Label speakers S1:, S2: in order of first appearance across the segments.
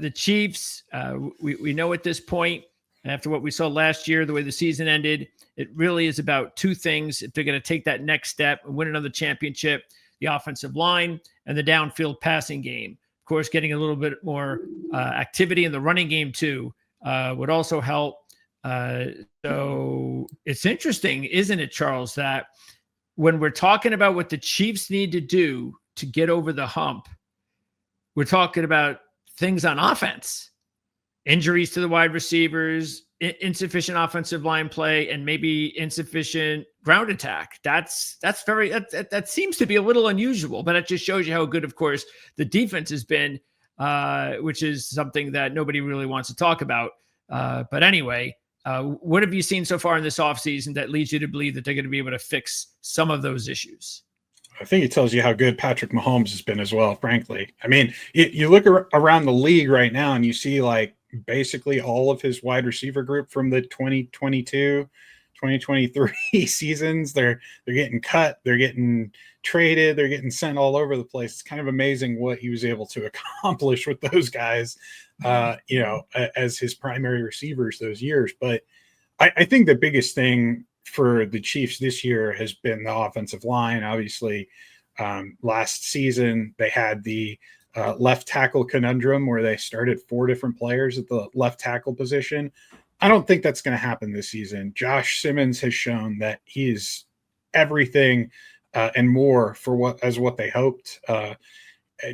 S1: the Chiefs, we know at this point, after what we saw last year, the way the season ended, it really is about two things. If they're going to take that next step and win another championship, the offensive line and the downfield passing game. Of course, getting a little bit more activity in the running game too would also help. So it's interesting, isn't it, Charles, that when we're talking about what the Chiefs need to do to get over the hump, we're talking about things on offense. Injuries to the wide receivers, insufficient offensive line play, and maybe insufficient ground attack. That seems to be a little unusual, but it just shows you how good, of course, the defense has been, which is something that nobody really wants to talk about. But anyway, what have you seen so far in this offseason that leads you to believe that they're going to be able to fix some of those issues?
S2: I think it tells you how good Patrick Mahomes has been as well, frankly. I mean, you look around the league right now and you see like basically all of his wide receiver group from the 2022, 2023 seasons. They're getting cut, they're getting traded, they're getting sent all over the place. It's kind of amazing what he was able to accomplish with those guys, as his primary receivers those years. But I think the biggest thing for the Chiefs this year has been the offensive line. Obviously, last season they had the left tackle conundrum where they started 4 different players at the left tackle position. I don't think that's going to happen this season. Josh Simmons has shown that he is everything and more for what they hoped.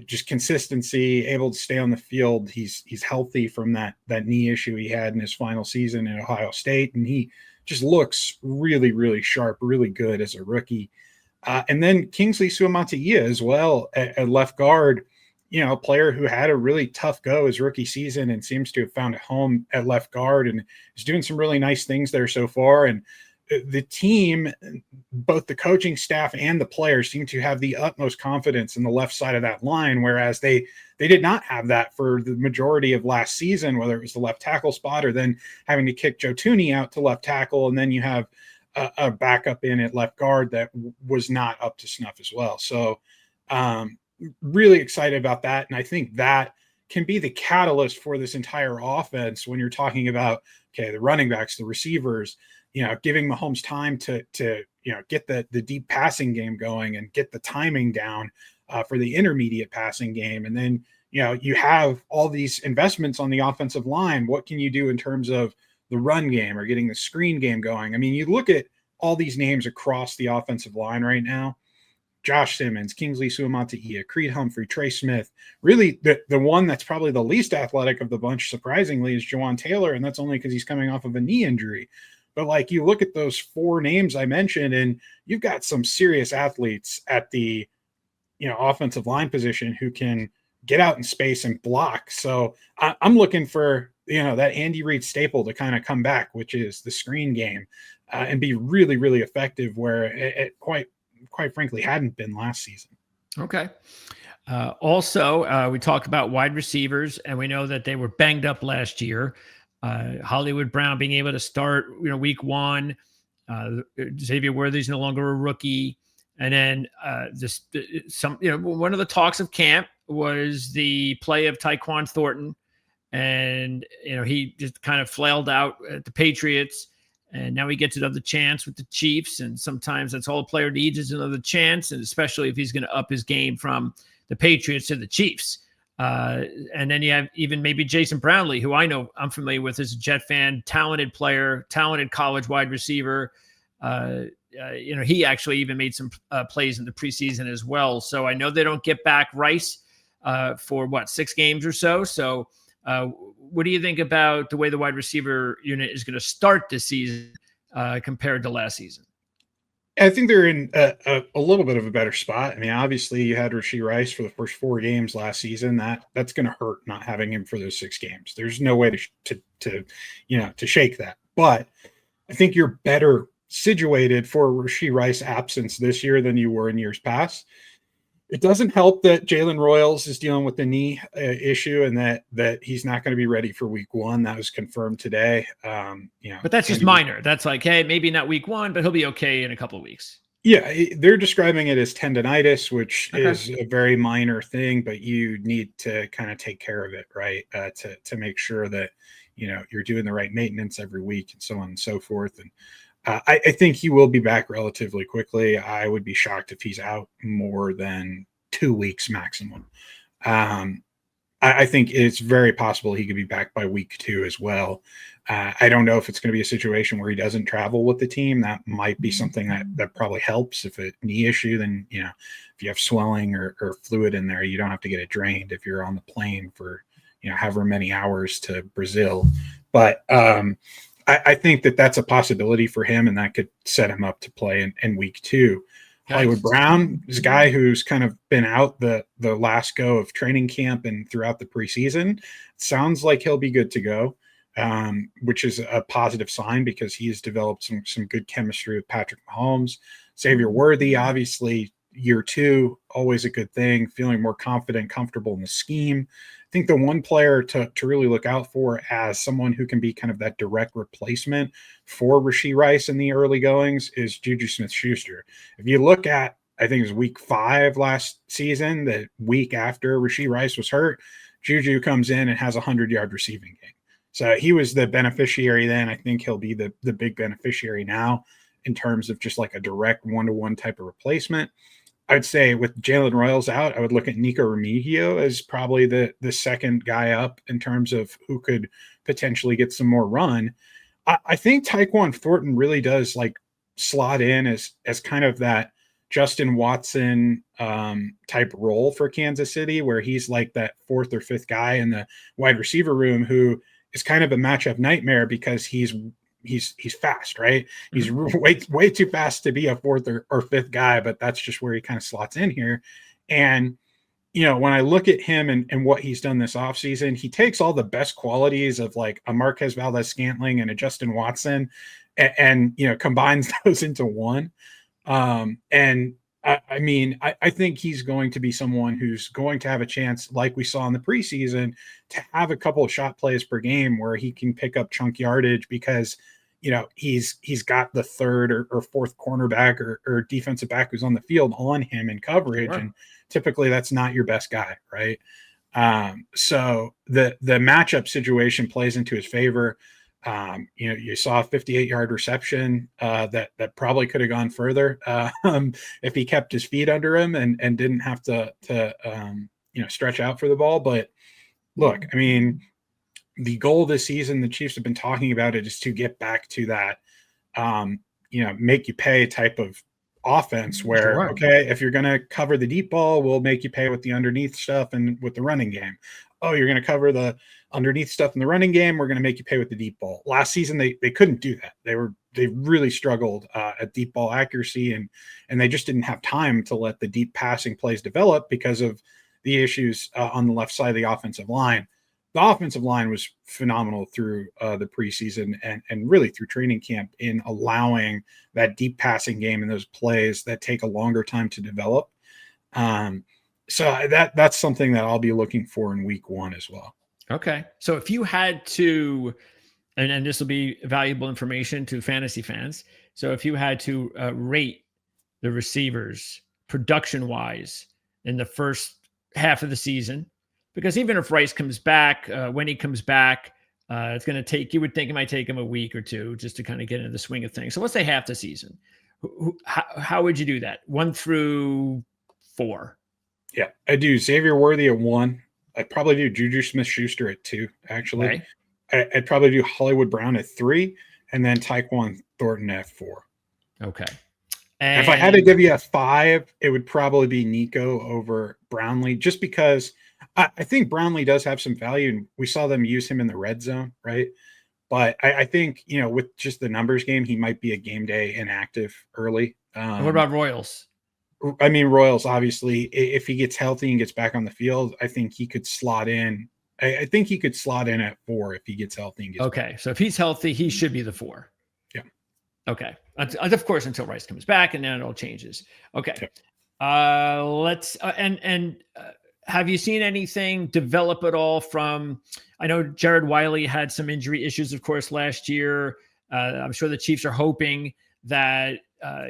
S2: Just consistency, able to stay on the field. He's healthy from that knee issue he had in his final season in Ohio State, and he just looks really, really sharp, really good as a rookie. And then Kingsley Suamataia as well at left guard, a player who had a really tough go his rookie season and seems to have found a home at left guard and is doing some really nice things there so far. And the team, both the coaching staff and the players, seem to have the utmost confidence in the left side of that line, whereas they did not have that for the majority of last season, whether it was the left tackle spot or then having to kick Joe Thuney out to left tackle, and then you have a backup in at left guard that was not up to snuff as well. So really excited about that, and I think that can be the catalyst for this entire offense when you're talking about, okay, the running backs, the receivers, giving Mahomes time to get the deep passing game going and get the timing down for the intermediate passing game. And then, you have all these investments on the offensive line. What can you do in terms of the run game or getting the screen game going? I mean, you look at all these names across the offensive line right now: Josh Simmons, Kingsley Suamataia, Creed Humphrey, Trey Smith. Really, the one that's probably the least athletic of the bunch, surprisingly, is Jawan Taylor, and that's only because he's coming off of a knee injury. But like, you look at those 4 names I mentioned, and you've got some serious athletes at the, offensive line position who can get out in space and block. So I'm looking for, that Andy Reid staple to kind of come back, which is the screen game, and be really, really effective where it quite frankly hadn't been last season.
S1: Okay. Also, we talked about wide receivers, and we know that they were banged up last year. Hollywood Brown being able to start, week 1. Xavier Worthy's no longer a rookie. And then one of the talks of camp was the play of Tyquan Thornton. And, he just kind of flailed out at the Patriots. And now he gets another chance with the Chiefs. And sometimes that's all a player needs is another chance. And especially if he's going to up his game from the Patriots to the Chiefs. And then you have even maybe Jason Brownlee, who I know I'm familiar with as a Jet fan, talented player, talented college wide receiver. He actually even made some plays in the preseason as well. So I know they don't get back Rice for 6 games or so. So what do you think about the way the wide receiver unit is going to start this season compared to last season?
S2: I think they're in a little bit of a better spot. I mean, obviously you had Rashee Rice for the first 4 games last season. That's going to hurt not having him for those 6 games. There's no way to shake that. But I think you're better situated for Rashee Rice absence this year than you were in years past. It doesn't help that Jalen Royals is dealing with the knee issue and that he's not going to be ready for week 1. That was confirmed today.
S1: But that's just minor. That's like, hey, maybe not week 1, but he'll be okay in a couple of weeks.
S2: Yeah, they're describing it as tendonitis, which
S1: Okay.
S2: is a very minor thing, but you need to kind of take care of it, right? To make sure that you're doing the right maintenance every week and so on and so forth. And I think he will be back relatively quickly. I would be shocked if he's out more than 2 weeks maximum. Um, I think it's very possible he could be back by week 2 as well. I don't know if it's going to be a situation where he doesn't travel with the team. That might be something that probably helps. If a knee issue, then if you have swelling or fluid in there, you don't have to get it drained if you're on the plane for however many hours to Brazil. But I think that's a possibility for him, and that could set him up to play in week 2.
S1: Okay.
S2: Hollywood Brown is a guy who's kind of been out the last go of training camp and throughout the preseason. Sounds like he'll be good to go, which is a positive sign because he's developed some good chemistry with Patrick Mahomes. Xavier Worthy, obviously, year 2, always a good thing. Feeling more confident, comfortable in the scheme. I think the one player to really look out for as someone who can be kind of that direct replacement for Rashee Rice in the early goings is Juju Smith-Schuster. If you look at, I think it was week 5 last season, the week after Rashee Rice was hurt, Juju comes in and has a 100-yard receiving game. So he was the beneficiary then. I think he'll be the big beneficiary now in terms of just like a direct one-to-one type of replacement. I'd say with Jalen Royals out, I would look at Nico Remigio as probably the second guy up in terms of who could potentially get some more run. I think Tyquan Thornton really does like slot in as kind of that Justin Watson type role for Kansas City, where he's like that 4th or 5th guy in the wide receiver room who is kind of a matchup nightmare because he's fast, right? He's way too fast to be a 4th or 5th guy, but that's just where he kind of slots in here. And when I look at him and what he's done this offseason, he takes all the best qualities of like a Marquez Valdez-Scantling and a Justin Watson and combines those into one. And I mean, I think he's going to be someone who's going to have a chance, like we saw in the preseason, to have a couple of shot plays per game where he can pick up chunk yardage because he's got the 3rd or 4th cornerback or defensive back who's on the field on him in coverage,
S1: Sure.
S2: and typically that's not your best guy, right? So the matchup situation plays into his favor. You saw a 58-yard reception that probably could have gone further if he kept his feet under him and didn't have to stretch out for the ball. But look, I mean, the goal this season, the Chiefs have been talking about it, is to get back to that, make you pay type of offense where,
S1: Sure.
S2: okay, if you're going to cover the deep ball, we'll make you pay with the underneath stuff and with the running game. Oh, you're going to cover the underneath stuff in the running game, we're going to make you pay with the deep ball. Last season, they couldn't do that. They really struggled at deep ball accuracy, and they just didn't have time to let the deep passing plays develop because of the issues on the left side of the offensive line. The offensive line was phenomenal through the preseason and really through training camp in allowing that deep passing game and those plays that take a longer time to develop. So that's something that I'll be looking for in week 1 as well.
S1: Okay. So if you had to, and this will be valuable information to fantasy fans. So if you had to rate the receivers production wise in the first half of the season, because even if Rice comes back, when he comes back, it's going to take, you would think it might take him a week or 2 just to kind of get into the swing of things. So let's say half the season. How would you do that? 1 through 4.
S2: Yeah, I do Xavier Worthy at 1. I'd probably do Juju Smith-Schuster at 2, actually.
S1: Okay.
S2: I'd probably do Hollywood Brown at 3, and then Tyquan Thornton at 4.
S1: Okay.
S2: And if I had to give you a 5, it would probably be Nico over Brownlee, just because I think Brownlee does have some value, and we saw them use him in the red zone, right? But I think, with just the numbers game, he might be a game day inactive early.
S1: And what about Royals?
S2: I mean, Royals, obviously, if he gets healthy and gets back on the field, I think he could slot in. I think he could slot in at 4 if he gets healthy and gets
S1: okay.
S2: back.
S1: So if he's healthy, he should be the 4.
S2: Yeah.
S1: Okay. Of course, until Rice comes back, and then it all changes. Okay.
S2: Yeah.
S1: Let's have you seen anything develop at all from? I know Jared Wiley had some injury issues, of course, last year. I'm sure the Chiefs are hoping that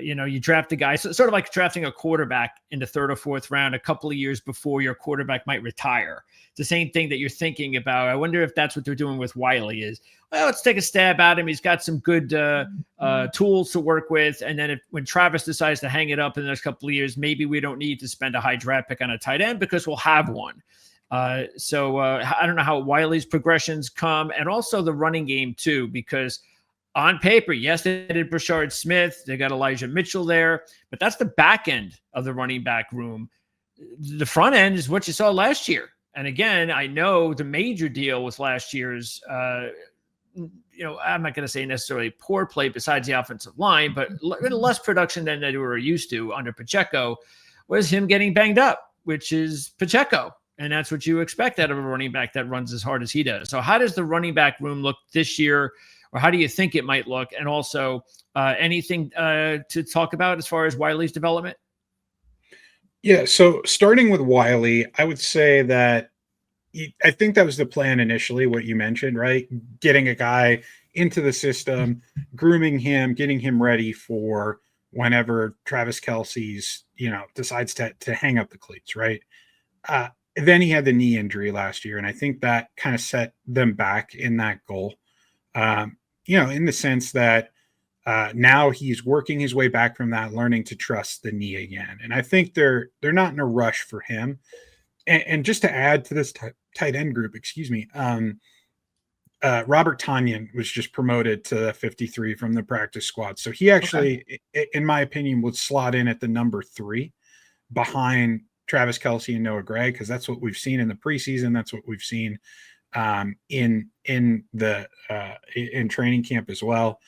S1: You draft a guy, so sort of like drafting a quarterback in the third or fourth round a couple of years before your quarterback might retire. It's the same thing that you're thinking about. I wonder if that's what they're doing with Wiley is, well, let's take a stab at him. He's got some good tools to work with. And then when Travis decides to hang it up in the next couple of years, maybe we don't need to spend a high draft pick on a tight end because we'll have one. So I don't know how Wiley's progressions come, and also the running game too, because on paper, yes, they did Brashard Smith. They got Elijah Mitchell there, but that's the back end of the running back room. The front end is what you saw last year. And again, I know the major deal with last year's, I'm not going to say necessarily poor play besides the offensive line, but less production than they were used to under Pacheco was him getting banged up, which is Pacheco. And that's what you expect out of a running back that runs as hard as he does. So how does the running back room look this year? Or how do you think it might look? And also anything to talk about as far as Wiley's development?
S2: Yeah. So starting with Wiley, I would say that I think that was the plan initially, what you mentioned, right? Getting a guy into the system, grooming him, getting him ready for whenever Travis Kelce's, decides to hang up the cleats, right? Then he had the knee injury last year, and I think that kind of set them back in that goal. In the sense that now he's working his way back from that, learning to trust the knee again. And I think they're not in a rush for him. And just to add to this tight end group, Robert Tonyan was just promoted to 53 from the practice squad. So he actually, in my opinion, would slot in at the number 3 behind Travis Kelce and Noah Gray, because that's what we've seen in the preseason. That's what we've seen in training camp as well.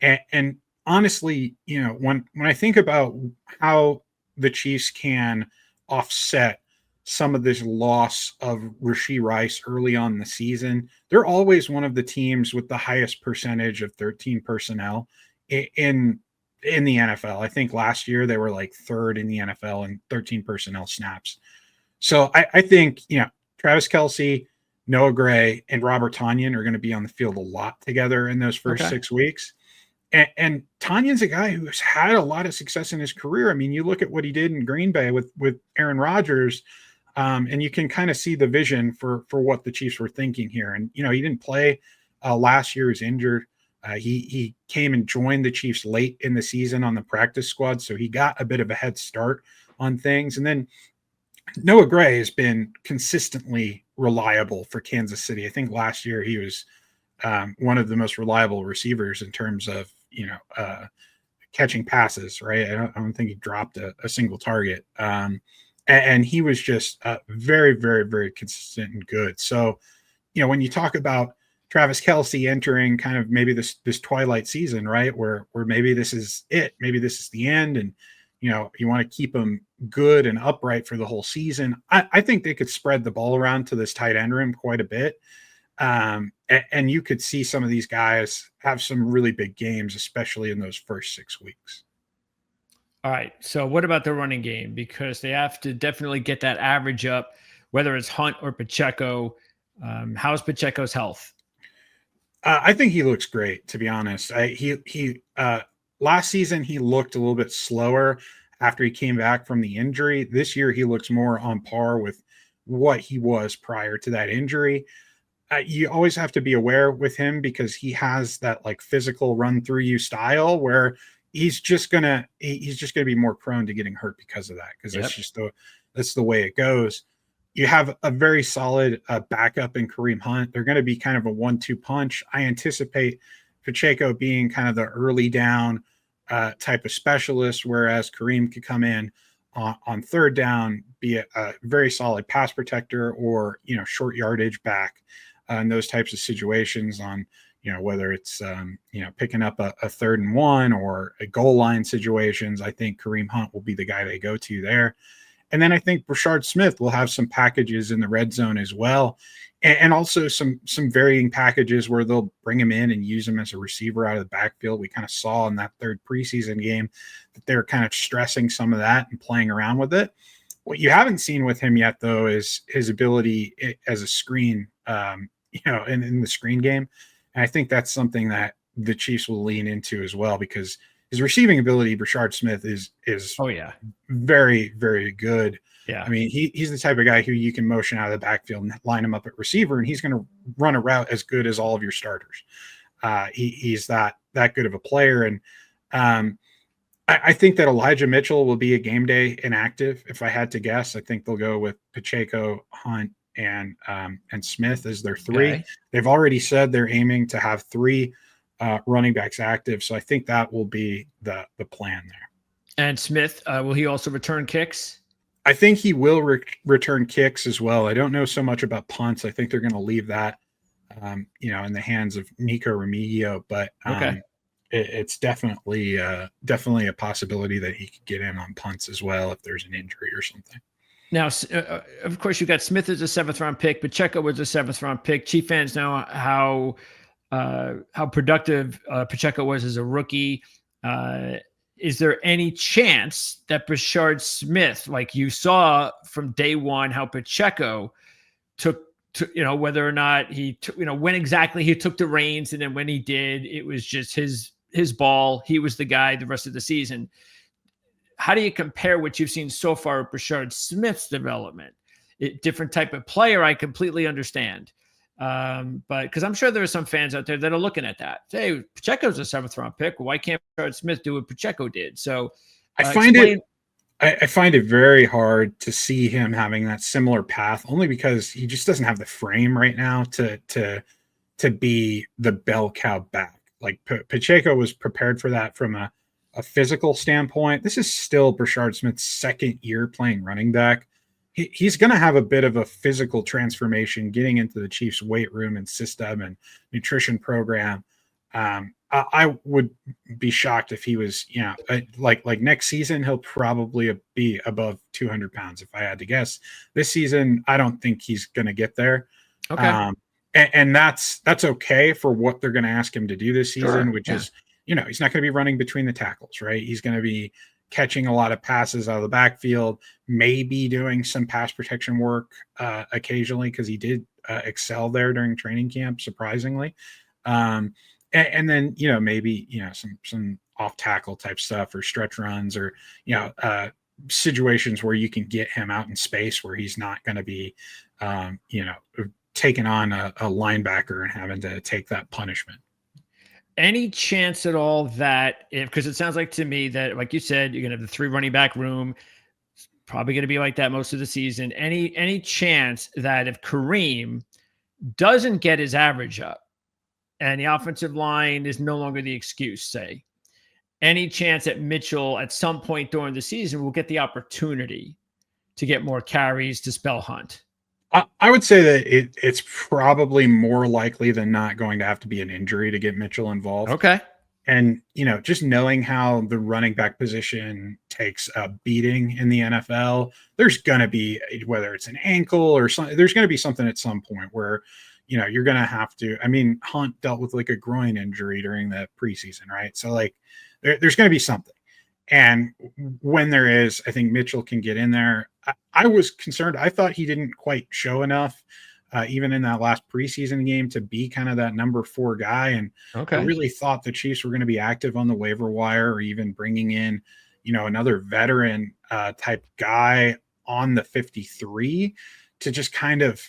S2: And honestly, when I think about how the Chiefs can offset some of this loss of Rashee Rice early on in the season, they're always one of the teams with the highest percentage of 13 personnel in the NFL. I think last year they were like 3rd in the NFL in 13 personnel snaps. So I think, Travis Kelce, Noah Gray, and Robert Tonyan are going to be on the field a lot together in those first 6 weeks. And Tanyan's a guy who's had a lot of success in his career. I mean, you look at what he did in Green Bay with Aaron Rodgers, and you can kind of see the vision for what the Chiefs were thinking here. And, he didn't play last year. He was injured. He came and joined the Chiefs late in the season on the practice squad, so he got a bit of a head start on things. And then Noah Gray has been consistently reliable for Kansas City. I think last year he was one of the most reliable receivers in terms of, catching passes, right? I don't think he dropped a single target. And he was just very, very, very consistent and good. So, when you talk about Travis Kelce entering kind of maybe this twilight season, right, where maybe this is it, maybe this is the end, and you want to keep him good and upright for the whole season. I think they could spread the ball around to this tight end room quite a bit. And you could see some of these guys have some really big games, especially in those first 6 weeks.
S1: All right. So what about the running game? Because they have to definitely get that average up, whether it's Hunt or Pacheco. How's Pacheco's health?
S2: I think he looks great, to be honest. Last season, he looked a little bit slower after he came back from the injury. This year, he looks more on par with what he was prior to that injury. You always have to be aware with him because he has that like physical run through you style where he's just gonna be more prone to getting hurt because of that, because that's the way it goes. You have a very solid backup in Kareem Hunt. They're going to be kind of a 1-2 punch. I anticipate Pacheco being kind of the early down type of specialist, whereas Kareem could come in on third down, be a very solid pass protector or short yardage back in those types of situations on whether it's picking up a 3rd and 1 or a goal line situations. I think Kareem Hunt will be the guy they go to there. And then I think Brashard Smith will have some packages in the red zone as well. And also some varying packages where they'll bring him in and use him as a receiver out of the backfield. We kind of saw in that 3rd preseason game that they're kind of stressing some of that and playing around with it. What you haven't seen with him yet, though, is his ability as a screen, in the screen game. And I think that's something that the Chiefs will lean into as well, because his receiving ability, Brashard Smith, is
S1: Oh yeah,
S2: very, very good. I
S1: yeah.
S2: mean, he's the type of guy who you can motion out of the backfield and line him up at receiver, and he's going to run a route as good as all of your starters. He's that good of a player, and I think that Elijah Mitchell will be a game day inactive. If I had to guess, I think they'll go with Pacheco, Hunt, and Smith as their three.
S1: Okay.
S2: They've already said they're aiming to have three running backs active, so I think that will be the plan there.
S1: And Smith, will he also return kicks?
S2: I think he will return kicks as well. I don't know so much about punts. I think they're going to leave that, in the hands of Nico Remigio. But
S1: Okay.
S2: it's definitely a possibility that he could get in on punts as well if there's an injury or something.
S1: Now, of course, you got Smith as a 7th-round pick. Pacheco was a 7th-round pick. Chief fans know how productive Pacheco was as a rookie. Is there any chance that Brashard Smith, like you saw from day one, how Pacheco took to, whether or not he took, when exactly he took the reins, and then when he did, it was just his ball. He was the guy the rest of the season. How do you compare what you've seen so far with Brashard Smith's development? Different type of player, I completely understand. But because I'm sure there are some fans out there that are looking at that. Hey, Pacheco's a 7th-round pick. Why can't Brashard Smith do what Pacheco did? So
S2: I find it very hard to see him having that similar path, only because he just doesn't have the frame right now to be the bell cow back. Like Pacheco was prepared for that from a physical standpoint. This is still Brashard Smith's second year playing running back. He's going to have a bit of a physical transformation getting into the Chiefs' weight room and system and nutrition program. I would be shocked if he was, like next season, he'll probably be above 200 pounds if I had to guess. This season, I don't think he's going to get there.
S1: Okay.
S2: And that's okay for what they're going to ask him to do this season, which is, he's not going to be running between the tackles, right? He's going to be catching a lot of passes out of the backfield, maybe doing some pass protection work occasionally, because he did excel there during training camp, surprisingly. And then, maybe, some off tackle type stuff or stretch runs or, situations where you can get him out in space where he's not going to be, taking on a linebacker and having to take that punishment.
S1: Any chance at all that because it sounds like to me that, like you said, you're going to have the 3 running back room. It's probably going to be like that most of the season. Any chance that if Kareem doesn't get his average up and the offensive line is no longer the excuse, say, any chance that Mitchell at some point during the season will get the opportunity to get more carries to spell Hunt?
S2: I would say that it's probably more likely than not going to have to be an injury to get Mitchell involved.
S1: Okay.
S2: And, just knowing how the running back position takes a beating in the NFL, there's going to be, whether it's an ankle or something, there's going to be something at some point where, you're going to have to. I mean, Hunt dealt with like a groin injury during the preseason, right? So like there's going to be something. And when there is, I think Mitchell can get in there. I was concerned. I thought he didn't quite show enough, even in that last preseason game, to be kind of that number 4 guy. And I really thought the Chiefs were going to be active on the waiver wire or even bringing in, another veteran type guy on the 53 to just kind of,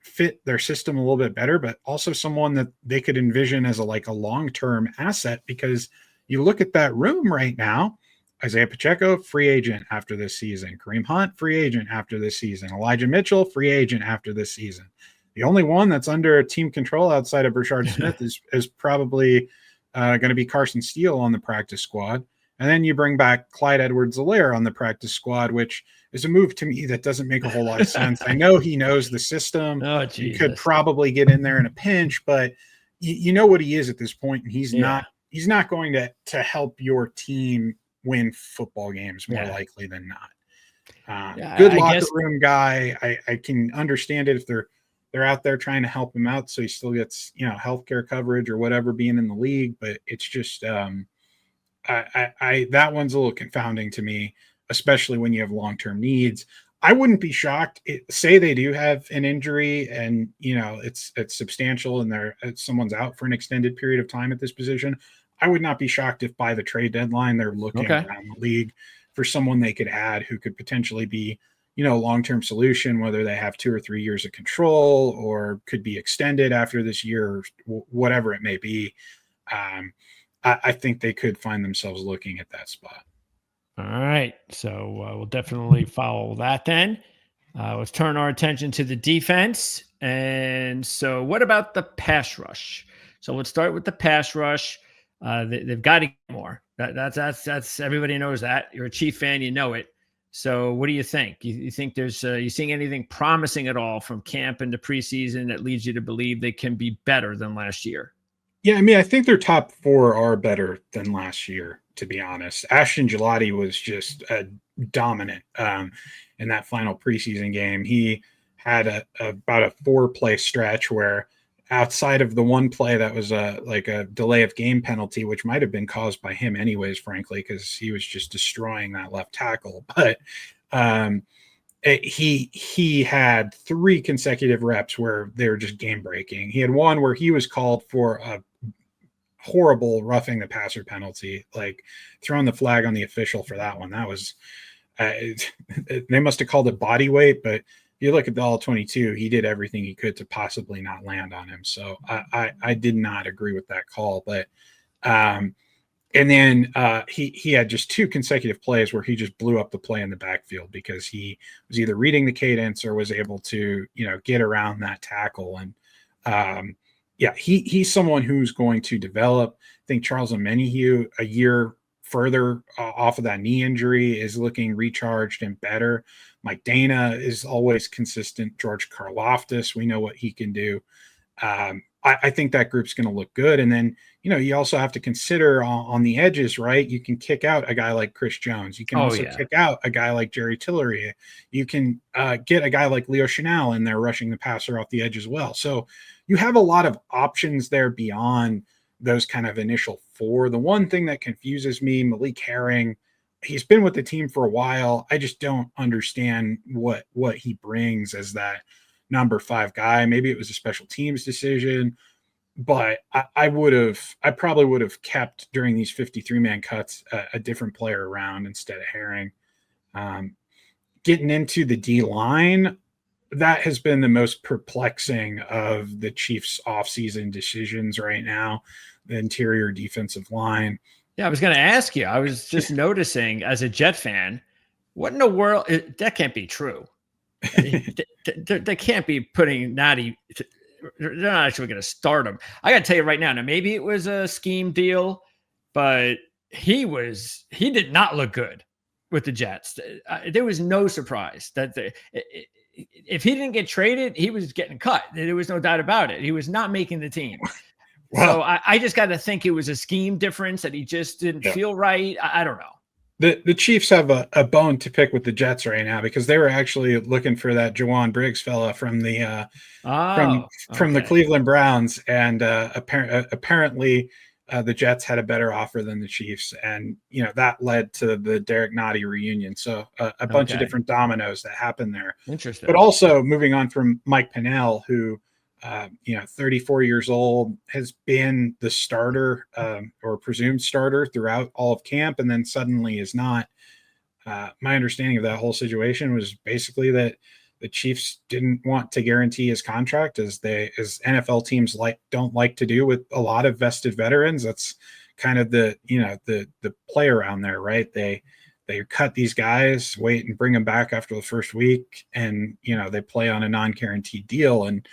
S2: fit their system a little bit better, but also someone that they could envision as a long-term asset, because you look at that room right now. Isaiah Pacheco, free agent after this season. Kareem Hunt, free agent after this season. Elijah Mitchell, free agent after this season. The only one that's under team control outside of Brashard Smith is probably going to be Carson Steele on the practice squad. And then you bring back Clyde Edwards-Helaire on the practice squad, which is a move to me that doesn't make a whole lot of sense. I know he knows the system. He could probably get in there in a pinch, but you know what he is at this point, and he's not going to help your team win football games more likely than not. Good locker room guy. I can understand it if they're out there trying to help him out so he still gets healthcare coverage or whatever being in the league, but it's just that one's a little confounding to me, especially when you have long-term needs. I wouldn't be shocked. Say they do have an injury and it's substantial and someone's out for an extended period of time at this position. I would not be shocked if by the trade deadline they're looking
S1: Okay.
S2: around the league for someone they could add who could potentially be, a long-term solution, whether they have 2 or 3 years of control or could be extended after this year, or whatever it may be. I think they could find themselves looking at that spot.
S1: All right. So we'll definitely follow that then. Let's turn our attention to the defense. And so, what about the pass rush? So let's start with the pass rush. They've got to get more. That's everybody knows that. You're a Chief fan, you know it. So, what do you think? You think there's you seeing anything promising at all from camp into preseason that leads you to believe they can be better than last year?
S2: Yeah, I mean, I think their top four are better than last year, to be honest. Ashton Gelati was just dominant in that final preseason game. He had about a 4-play stretch where, outside of the one play that was like a delay of game penalty, which might have been caused by him anyways, frankly, because he was just destroying that left tackle. But um, he had 3 consecutive reps where they were just game breaking. He had one where he was called for a horrible roughing the passer penalty, like throwing the flag on the official for that one. That was they must have called it body weight, but you look at the all 22, he did everything he could to possibly not land on him. So I did not agree with that call. But and then he had just 2 consecutive plays where he just blew up the play in the backfield because he was either reading the cadence or was able to get around that tackle. And yeah, he's someone who's going to develop. I think Charles Omenihu, a year further off of that knee injury, is looking recharged and better. Mike Dana is always consistent. George Karlaftis, we know what he can do. I think that group's going to look good. And then, you also have to consider on the edges, right? You can kick out a guy like Chris Jones. You can also kick out a guy like Jerry Tillery. You can get a guy like Leo Chenal in there rushing the passer off the edge as well. So you have a lot of options there beyond those kind of initial 4. The one thing that confuses me, Malik Herring, he's been with the team for a while. I just don't understand what he brings as that number 5 guy. Maybe it was a special teams decision, but I probably would have kept during these 53-man cuts a different player around instead of Herring. Getting into the D line, that has been the most perplexing of the Chiefs' offseason decisions right now. The interior defensive line.
S1: Yeah, I was going to ask you. I was just noticing as a Jet fan, what in the world? That can't be true. They can't be putting Natty. They're not actually going to start him. I got to tell you right now. Now, maybe it was a scheme deal, but he did not look good with the Jets. There was no surprise that if he didn't get traded, he was getting cut. There was no doubt about it. He was not making the team. Wow. So I just got to think it was a scheme difference that he just didn't feel right. I don't know.
S2: The Chiefs have a bone to pick with the Jets right now because they were actually looking for that Jawan Briggs fella from the from the Cleveland Browns, and apparently the Jets had a better offer than the Chiefs, and that led to the Derek Nottie reunion. So a bunch of different dominoes that happened there.
S1: Interesting.
S2: But also moving on from Mike Pennell, who 34 years old, has been the starter or presumed starter throughout all of camp, and then suddenly is not. My understanding of that whole situation was basically that the Chiefs didn't want to guarantee his contract, as NFL teams don't like to do with a lot of vested veterans. That's kind of the play around there, right? They cut these guys, wait and bring them back after the first week, and they play on a non-guaranteed deal. And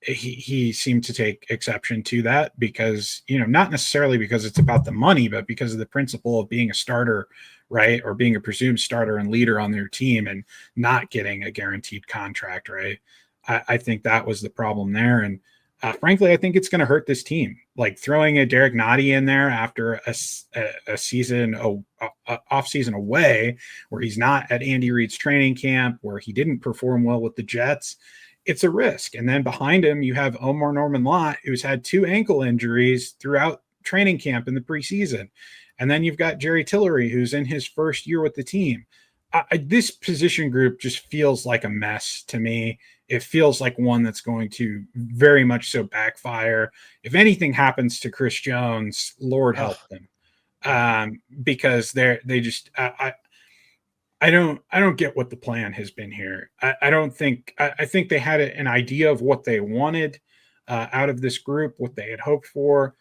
S2: he seemed to take exception to that because, not necessarily because it's about the money, but because of the principle of being a starter, right? Or being a presumed starter and leader on their team and not getting a guaranteed contract, right? I think that was the problem there. And frankly, I think it's going to hurt this team. Like throwing a Derek Nottie in there after a season, off season away, where he's not at Andy Reid's training camp, where he didn't perform well with the Jets, it's a risk. And then behind him, you have Omar Norman Lott, who's had 2 ankle injuries throughout training camp in the preseason. And then you've got Jerry Tillery, who's in his first year with the team. this position group just feels like a mess to me. It feels like one that's going to very much so backfire. If anything happens to Chris Jones, Lord
S1: Oh,
S2: help them,
S1: yeah.
S2: because they just I don't get what the plan has been here. I don't think I think they had an idea of what they wanted out of this group, what they had hoped for,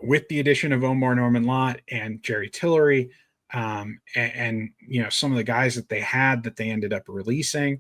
S2: with the addition of Omar Norman Lott and Jerry Tillery, and some of the guys that they had that they ended up releasing.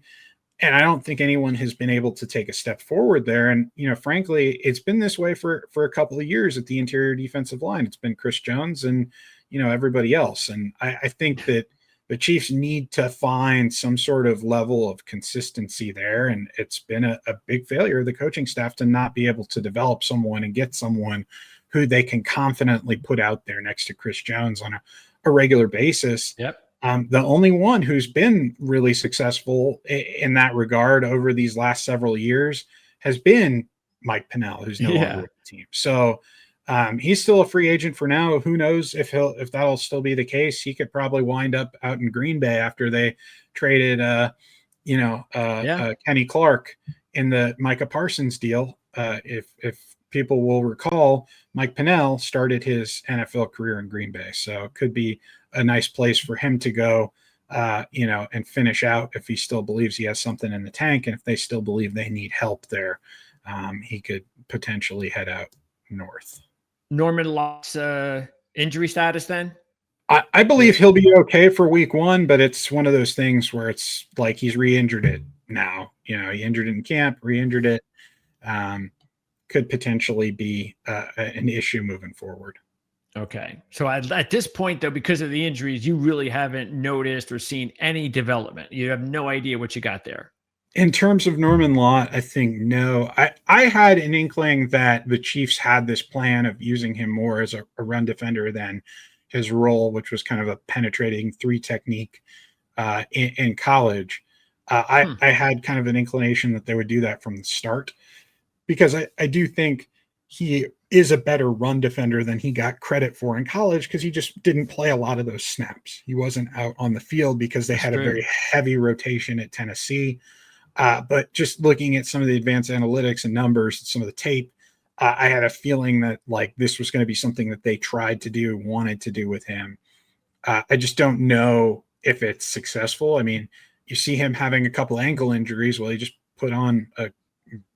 S2: And I don't think anyone has been able to take a step forward there. And frankly, it's been this way for a couple of years at the interior defensive line. It's been Chris Jones and everybody else. And I think that the Chiefs need to find some sort of level of consistency there. And it's been a big failure of the coaching staff to not be able to develop someone and get someone who they can confidently put out there next to Chris Jones on a regular basis.
S1: Yep.
S2: The only one who's been really successful in that regard over these last several years has been Mike Pennell, who's no longer
S1: Yeah.
S2: with the team. So he's still a free agent for now. Who knows if that'll still be the case? He could probably wind up out in Green Bay after they traded,
S1: Yeah.
S2: Kenny Clark in the Micah Parsons deal. If people will recall, Mike Pennell started his NFL career in Green Bay, so it could be a nice place for him to go, and finish out if he still believes he has something in the tank, and if they still believe they need help there, he could potentially head out north.
S1: Norman Lott's injury status then?
S2: I believe he'll be okay for week one, but it's one of those things where it's like he's re-injured it now. He injured it in camp, re-injured it. Could potentially be an issue moving forward.
S1: Okay. So at this point, though, because of the injuries, you really haven't noticed or seen any development. You have no idea what you got there.
S2: In terms of Norman Lott, I think no. I had an inkling that the Chiefs had this plan of using him more as a run defender than his role, which was kind of a penetrating three technique in college. I had kind of an inclination that they would do that from the start, because I do think he is a better run defender than he got credit for in college, because he just didn't play a lot of those snaps. He wasn't out on the field because they
S1: That's
S2: had a
S1: true.
S2: very heavy rotation at Tennessee. But just looking at some of the advanced analytics and numbers, some of the tape, I had a feeling that like this was going to be something that they tried to do, wanted to do with him. I just don't know if it's successful. I mean, you see him having a couple ankle injuries. Well, he just put on a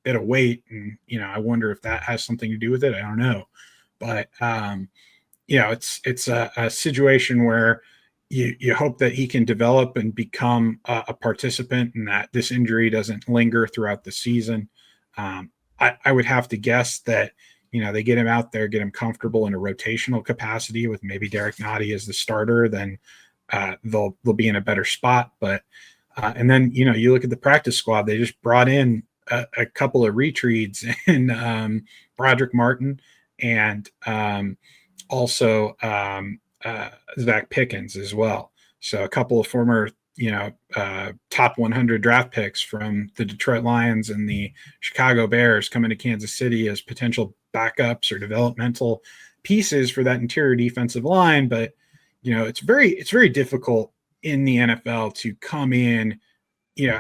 S2: bit of weight, and I wonder if that has something to do with it. I don't know, but it's a situation where you hope that he can develop and become a participant, and that this injury doesn't linger throughout the season. I would have to guess that they get him out there, get him comfortable in a rotational capacity with maybe Derek Nottie as the starter, then they'll be in a better spot. But and then you look at the practice squad; they just brought in a couple of retreads in Broderick Martin and also Zach Pickens as well. So a couple of former top 100 draft picks from the Detroit Lions and the Chicago Bears coming to Kansas City as potential backups or developmental pieces for that interior defensive line. But it's very difficult in the NFL to come in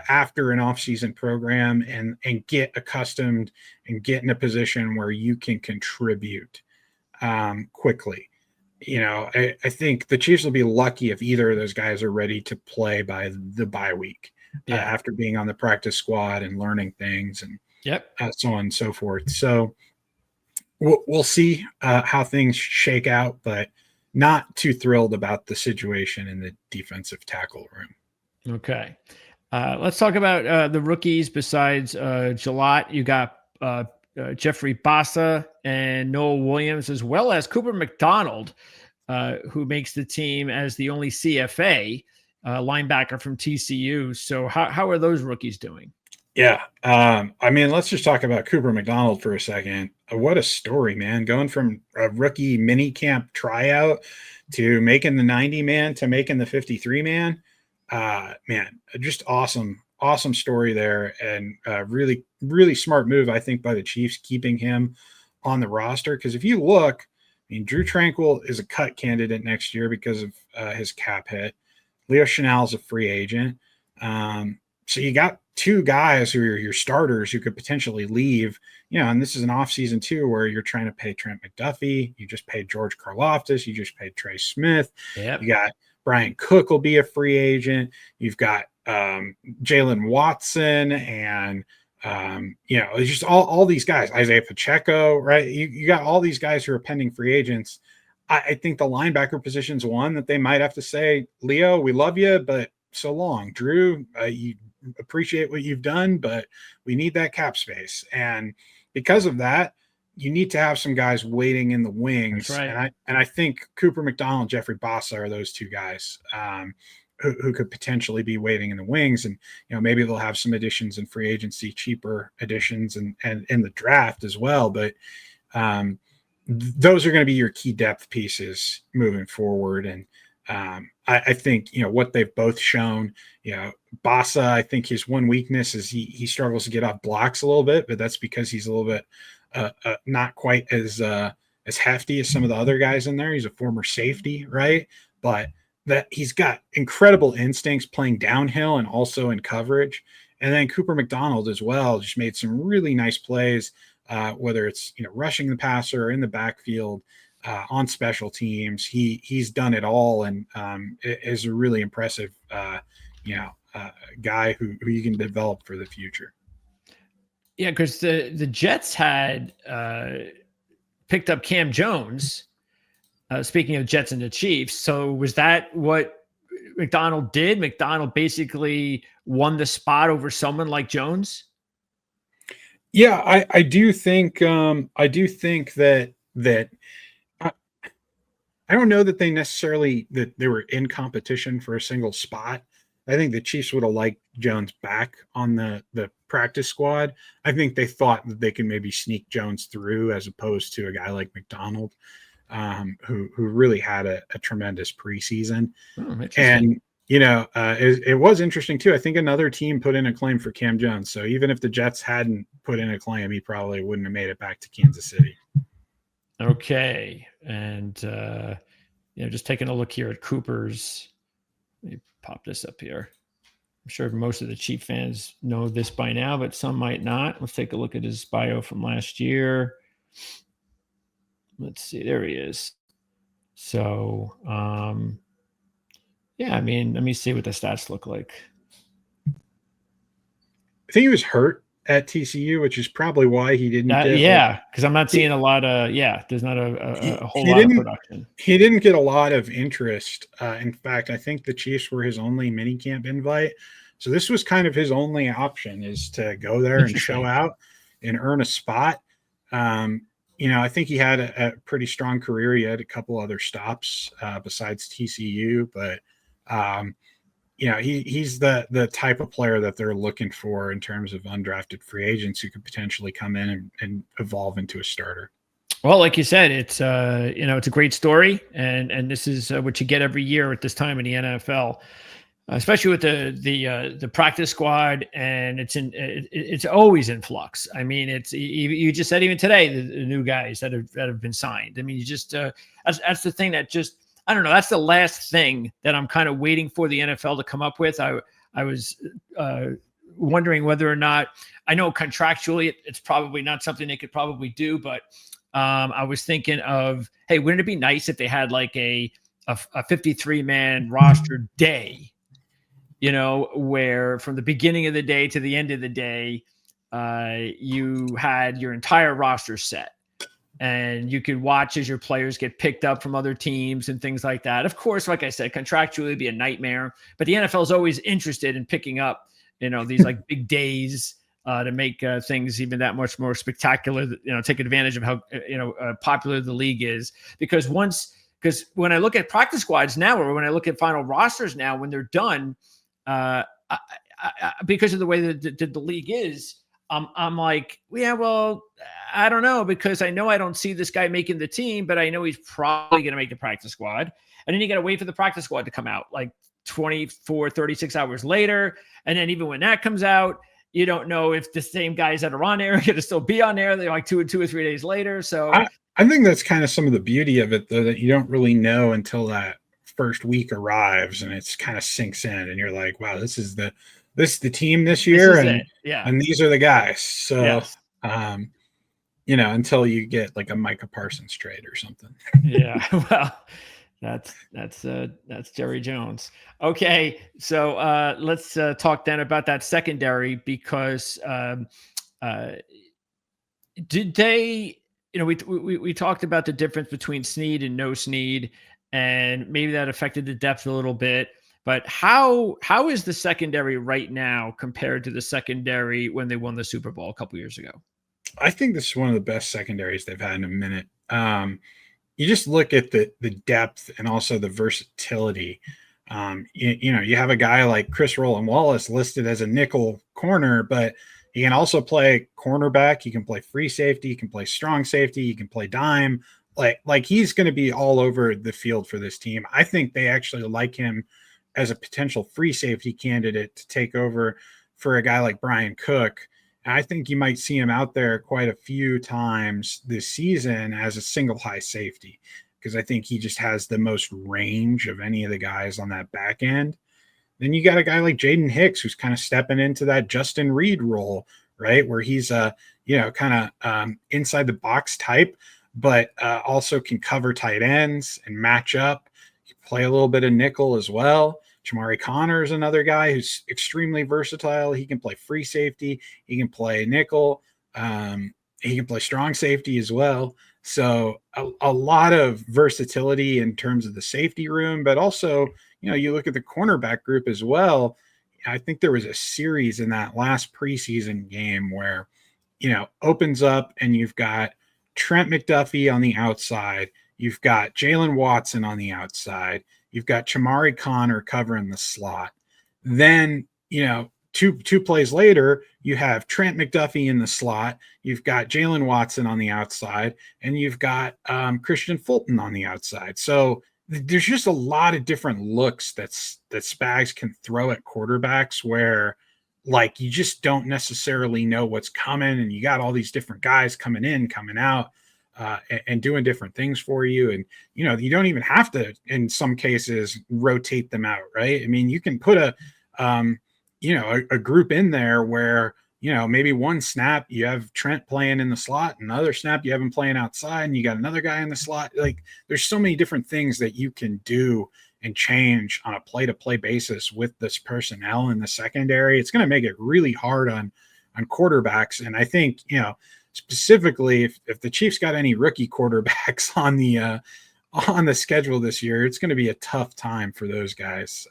S2: after an offseason program and get accustomed and get in a position where you can contribute quickly. I think the Chiefs will be lucky if either of those guys are ready to play by the bye week,
S1: Yeah.
S2: after being on the practice squad and learning things and
S1: Yep.
S2: so on and so forth. So we'll see how things shake out, but not too thrilled about the situation in the defensive tackle room.
S1: Okay. Let's talk about the rookies besides Jalot. You got Jeffrey Bassa and Noah Williams, as well as Cooper McDonald, who makes the team as the only CFA linebacker from TCU. So how are those rookies doing?
S2: Yeah. Let's just talk about Cooper McDonald for a second. What a story, man. Going from a rookie mini camp tryout to making the 90 man to making the 53 man. Man, just awesome story there, and really, really smart move, I think, by the Chiefs keeping him on the roster. Because if you look, Drew Tranquill is a cut candidate next year because of his cap hit. Leo Chanel's a free agent. So you got two guys who are your starters who could potentially leave. And this is an offseason too, where you're trying to pay Trent McDuffie. You just paid George Karlaftis. You just paid Trey Smith.
S1: Yep.
S2: You got Brian Cook will be a free agent. You've got Jalen Watson and it's just all these guys, Isaiah Pacheco, right? You got all these guys who are pending free agents. I think the linebacker position is one that they might have to say, Leo, we love you, but so long. Drew, you appreciate what you've done, but we need that cap space. And because of that, you need to have some guys waiting in the wings.
S1: That's right.
S2: And I think Cooper McDonald, Jeffrey Bossa are those two guys who could potentially be waiting in the wings. And, maybe they'll have some additions in free agency, cheaper additions and in the draft as well. But those are going to be your key depth pieces moving forward. And I think, what they've both shown, Bossa, I think his one weakness is he struggles to get off blocks a little bit, but that's because he's a little bit not quite as hefty as some of the other guys in there. He's a former safety, right? But that he's got incredible instincts playing downhill and also in coverage. And then Cooper McDonald as well just made some really nice plays, whether it's rushing the passer or in the backfield, on special teams. He's done it all and is a really impressive guy who you can develop for the future.
S1: Yeah, because the Jets had picked up Cam Jones. Speaking of Jets and the Chiefs, so was that what McDonald did? McDonald basically won the spot over someone like Jones.
S2: Yeah, I do think that I don't know that they were in competition for a single spot. I think the Chiefs would have liked Jones back on the practice squad. I think they thought that they could maybe sneak Jones through as opposed to a guy like McDonald, who really had a tremendous preseason. And it was interesting too. I think another team put in a claim for Cam Jones. So even if the Jets hadn't put in a claim, he probably wouldn't have made it back to Kansas City.
S1: Okay. And, just taking a look here at Cooper's, let me pop this up here. I'm sure most of the Chief fans know this by now, but some might not. Let's take a look at his bio from last year. Let's see. There he is. So, let me see what the stats look like.
S2: I think he was hurt at TCU, which is probably why he didn't get.
S1: Yeah, because I'm not seeing a lot of. There's not a whole lot of production.
S2: He didn't get a lot of interest. In fact, I think the Chiefs were his only minicamp invite. So this was kind of his only option, is to go there and show out and earn a spot. I think he had a pretty strong career. He had a couple other stops besides TCU, but he's the type of player that they're looking for in terms of undrafted free agents who could potentially come in and evolve into a starter.
S1: Well, like you said, it's it's a great story, and this is what you get every year at this time in the NFL, especially with the practice squad, and it's always in flux. I mean, it's you just said even today the new guys that have been signed. I mean, you just that's the thing that just. I don't know. That's the last thing that I'm kind of waiting for the NFL to come up with. I was wondering whether or not, I know contractually it's probably not something they could probably do, but I was thinking of, hey, wouldn't it be nice if they had like a 53-man roster day, where from the beginning of the day to the end of the day, you had your entire roster set. And you could watch as your players get picked up from other teams and things like that. Of course, like I said, contractually it'd be a nightmare, but the NFL is always interested in picking up, these like big days to make things even that much more spectacular. Take advantage of how popular the league is. Because when I look at practice squads now, or when I look at final rosters now, when they're done, because of the way that the league is. I'm like, yeah, well, I don't know, because I know I don't see this guy making the team, but I know he's probably going to make the practice squad. And then you got to wait for the practice squad to come out like 24, 36 hours later. And then even when that comes out, you don't know if the same guys that are on there are going to still be on there. They're like 2 or 3 days later. So
S2: I think that's kind of some of the beauty of it, though, that you don't really know until that first week arrives and it's kind of sinks in, and you're like, wow, this is the team this
S1: This
S2: year,
S1: is it. Yeah.
S2: and these are the guys. So,
S1: Yes.
S2: until you get like a Micah Parsons trade or something.
S1: Yeah. Well, that's Jerry Jones. Okay, so let's talk then about that secondary because uh, did they? We talked about the difference between Snead and no Snead, and maybe that affected the depth a little bit. But how is the secondary right now compared to the secondary when they won the Super Bowl a couple years ago?
S2: I think this is one of the best secondaries they've had in a minute. You just look at the depth and also the versatility. You have a guy like Chris Roland Wallace listed as a nickel corner, but he can also play cornerback. He can play free safety. He can play strong safety. He can play dime. Like he's going to be all over the field for this team. I think they actually like him as a potential free safety candidate to take over for a guy like Brian Cook. I think you might see him out there quite a few times this season as a single high safety because I think he just has the most range of any of the guys on that back end. Then you got a guy like Jaden Hicks who's kind of stepping into that Justin Reed role, right? Where he's kind of inside the box type, but also can cover tight ends and match up. He can play a little bit of nickel as well. Chamari Connor is another guy who's extremely versatile. He can play free safety. He can play nickel. He can play strong safety as well. So a lot of versatility in terms of the safety room, but also, you look at the cornerback group as well. I think there was a series in that last preseason game where, opens up and you've got Trent McDuffie on the outside. You've got Jalen Watson on the outside. You've got Chamari Connor covering the slot. Then, two plays later, you have Trent McDuffie in the slot. You've got Jalen Watson on the outside, and you've got Christian Fulton on the outside. So there's just a lot of different looks that Spags can throw at quarterbacks where like you just don't necessarily know what's coming, and you got all these different guys coming in, coming out, and doing different things for you. And you don't even have to, in some cases, rotate them out, right? I mean, you can put a group in there where maybe one snap you have Trent playing in the slot, and another snap you have him playing outside, and you got another guy in the slot. Like there's so many different things that you can do and change on a play-to-play basis with this personnel in the secondary. It's going to make it really hard on quarterbacks. And I think specifically if the Chiefs got any rookie quarterbacks on the schedule this year, it's going to be a tough time for those guys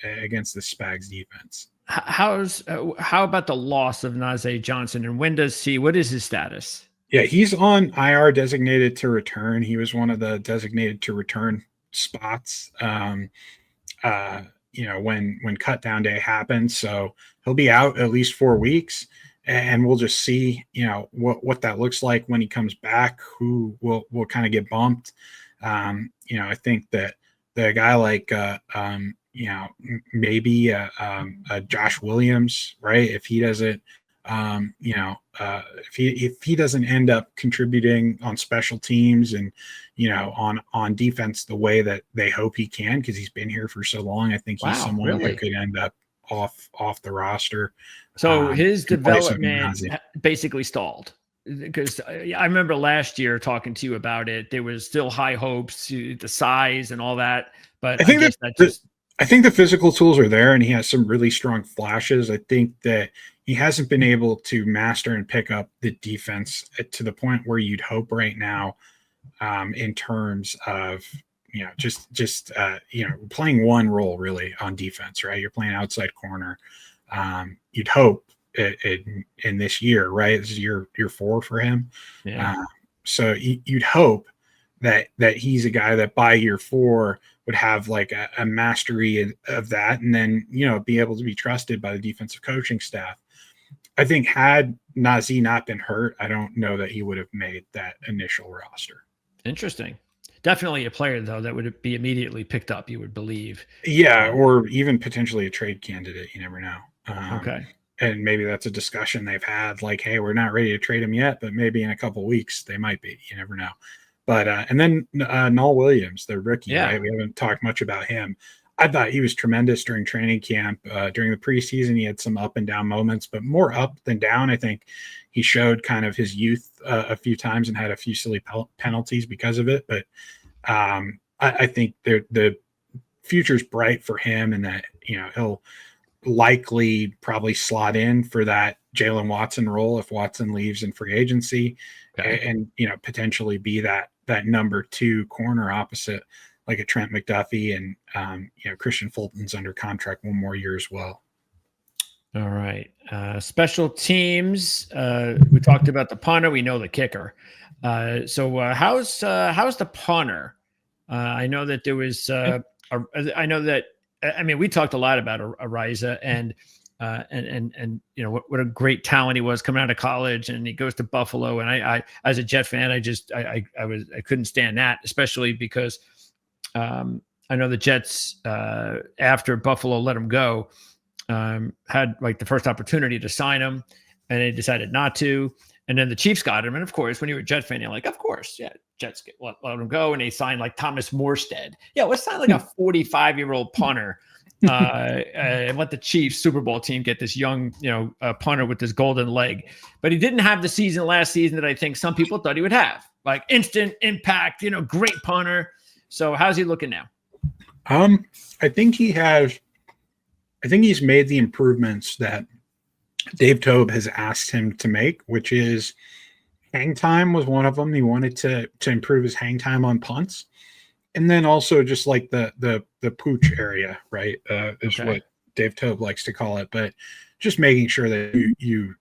S2: against the Spags defense.
S1: How about the loss of Najee Johnson, and what is his status?
S2: Yeah, he's on IR designated to return. He was one of the designated to return spots. When cut down day happens, so he'll be out at least 4 weeks, and we'll just see what that looks like when he comes back. Who will kind of get bumped. I think that the guy like maybe Josh Williams, right? If he doesn't, if he doesn't end up contributing on special teams and on defense the way that they hope he can, because he's been here for so long, I think he's someone
S1: really?
S2: who could end up off the roster.
S1: So his development basically stalled. Because I remember last year talking to you about it, there was still high hopes, the size and all that. But I guess
S2: I think the physical tools are there, and he has some really strong flashes. I think that he hasn't been able to master and pick up the defense to the point where you'd hope right now, in terms of just playing one role really on defense, right? You're playing outside corner. You'd hope in this year, right? This is year 4 for him.
S1: Yeah.
S2: So you'd hope that he's a guy that by year 4 would have like a mastery of that, and then be able to be trusted by the defensive coaching staff. I think had Najee not been hurt, I don't know that he would have made that initial roster.
S1: Interesting. Definitely a player though that would be immediately picked up, you would believe.
S2: Yeah, or even potentially a trade candidate. You never know.
S1: Okay.
S2: And maybe that's a discussion they've had, like, hey, we're not ready to trade him yet, but maybe in a couple of weeks they might be. You never know. But and then Noel Williams, the rookie,
S1: Yeah.
S2: right? We haven't talked much about him. I thought he was tremendous during training camp. During the preseason, he had some up and down moments, but more up than down. I think he showed kind of his youth a few times and had a few silly penalties because of it. But I think the future's bright for him, and that he'll likely probably slot in for that Jalen Watson role if Watson leaves in free agency,
S1: Okay.
S2: and potentially be that number 2 corner opposite like a Trent McDuffie, and Christian Fulton's under contract one more year as well.
S1: All right. Special teams. We talked about the punter. We know the kicker. So how's the punter? I know that there was. I know that. I mean, we talked a lot about Ariza and what a great talent he was coming out of college, and he goes to Buffalo. And I as a Jet fan, I couldn't stand that, especially because I know the Jets after Buffalo let him go. Had like the first opportunity to sign him, and they decided not to. And then the Chiefs got him. And of course, when you're a Jet fan, you're like, of course, yeah, Jets let him go. And they signed like Thomas Morstead. Yeah, let's sign like a 45-year-old punter and let the Chiefs Super Bowl team get this young, punter with this golden leg. But he didn't have the season last season that I think some people thought he would have. Like instant impact, great punter. So how's he looking now?
S2: I think he's made the improvements that Dave Toub has asked him to make, which is hang time was one of them. He wanted to improve his hang time on punts, and then also just like the pooch area, right? Is what Dave Toub likes to call it, but just making sure that you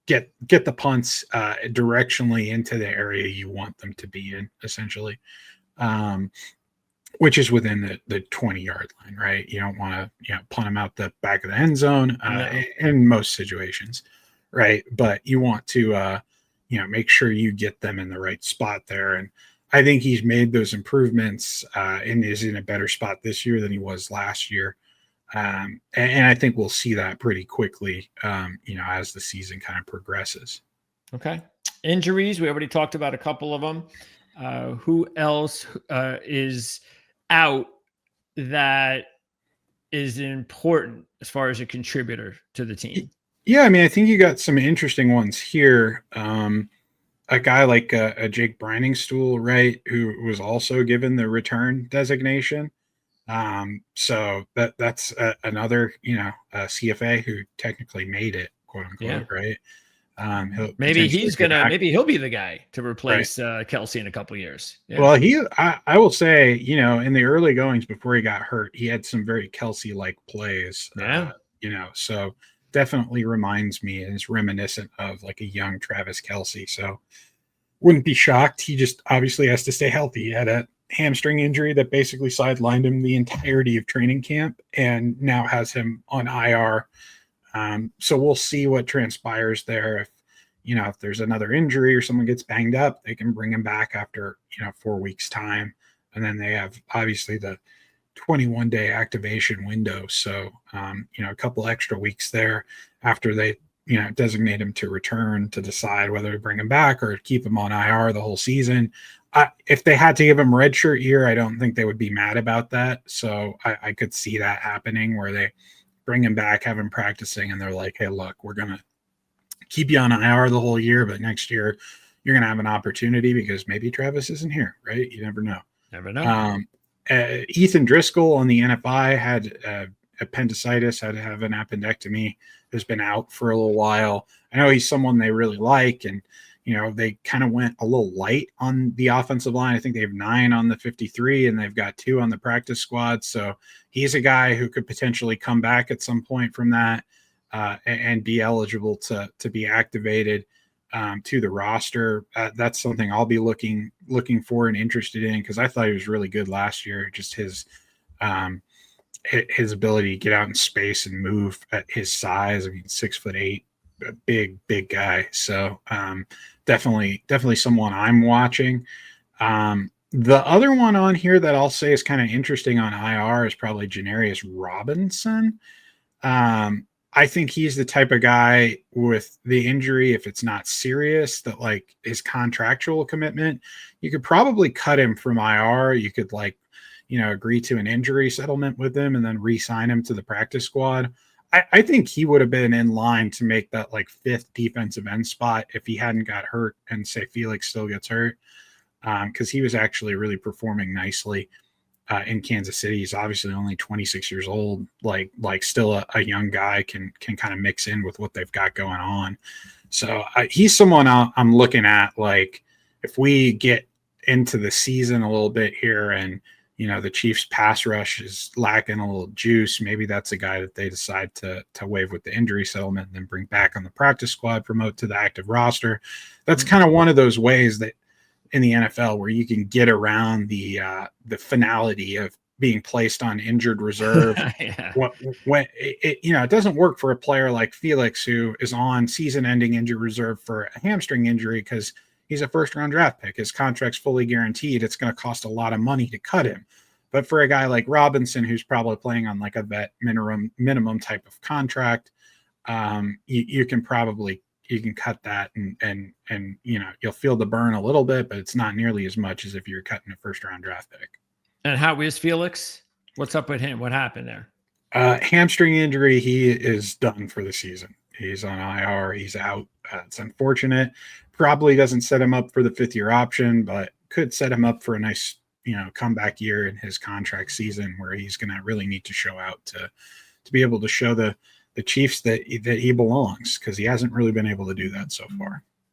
S2: get the punts directionally into the area you want them to be in, essentially. Which is within the 20-yard line, right? You don't want to punt them out the back of the end zone in most situations, right? But you want to make sure you get them in the right spot there. And I think he's made those improvements and is in a better spot this year than he was last year. And I think we'll see that pretty quickly, as the season kind of progresses.
S1: Okay. Injuries, we already talked about a couple of them. Who else is out that is important as far as a contributor to the team?
S2: Yeah, I mean, I think you got some interesting ones here. A guy like a Jake Briningstool, right, who was also given the return designation. So that's another, CFA who technically made it, quote unquote, right?
S1: Maybe he'll be the guy to replace Kelsey in a couple of years.
S2: Yeah. Well, I will say, in the early goings before he got hurt, he had some very Kelsey-like plays.
S1: Yeah.
S2: So definitely reminds me and is reminiscent of like a young Travis Kelsey. So wouldn't be shocked. He just obviously has to stay healthy. He had a hamstring injury that basically sidelined him the entirety of training camp and now has him on IR. So we'll see what transpires there. If there's another injury or someone gets banged up, they can bring him back after 4 weeks time, and then they have obviously the 21-day activation window. So a couple extra weeks there after they designate him to return to decide whether to bring him back or keep him on IR the whole season. If they had to give him redshirt year, I don't think they would be mad about that. So I could see that happening where they bring him back, have him practicing, and they're like, hey, look, we're going to keep you on IR the whole year, but next year you're going to have an opportunity because maybe Travis isn't here, right? You never know. Ethan Driscoll on the NFI had appendicitis, had to have an appendectomy, has been out for a little while. I know he's someone they really like, and they kind of went a little light on the offensive line. I think they have 9 on the 53 and they've got 2 on the practice squad. So he's a guy who could potentially come back at some point from that and be eligible to be activated to the roster. That's something I'll be looking for and interested in, because I thought he was really good last year. Just his ability to get out in space and move at his size. I mean, 6'8", a big guy. So definitely someone I'm watching. The other one on here that I'll say is kind of interesting on IR is probably Janarius Robinson. I think he's the type of guy with the injury, if it's not serious, that like his contractual commitment, you could probably cut him from IR. You could like, agree to an injury settlement with him and then re-sign him to the practice squad. I think he would have been in line to make that like fifth defensive end spot if he hadn't got hurt and say Felix still gets hurt. Because he was actually really performing nicely in Kansas City. He's obviously only 26 years old, like still a young guy can kind of mix in with what they've got going on. So he's someone I'm looking at. Like if we get into the season a little bit here and the Chiefs pass rush is lacking a little juice, maybe that's a guy that they decide to waive with the injury settlement and then bring back on the practice squad, promote to the active roster. That's kind of one of those ways that in the NFL where you can get around the finality of being placed on injured reserve.
S1: Yeah.
S2: When it doesn't work for a player like Felix who is on season-ending injured reserve for a hamstring injury because he's a first-round draft pick. His contract's fully guaranteed. It's going to cost a lot of money to cut him. But for a guy like Robinson, who's probably playing on like a vet minimum type of contract, you can cut that and you'll feel the burn a little bit, but it's not nearly as much as if you're cutting a first-round draft pick.
S1: And how is Felix? What's up with him? What happened there?
S2: Hamstring injury. He is done for the season. He's on IR. He's out. It's unfortunate. Probably doesn't set him up for the fifth-year option, but could set him up for a nice, comeback year in his contract season where he's going to really need to show out to be able to show the Chiefs that he belongs, because he hasn't really been able to do that so far.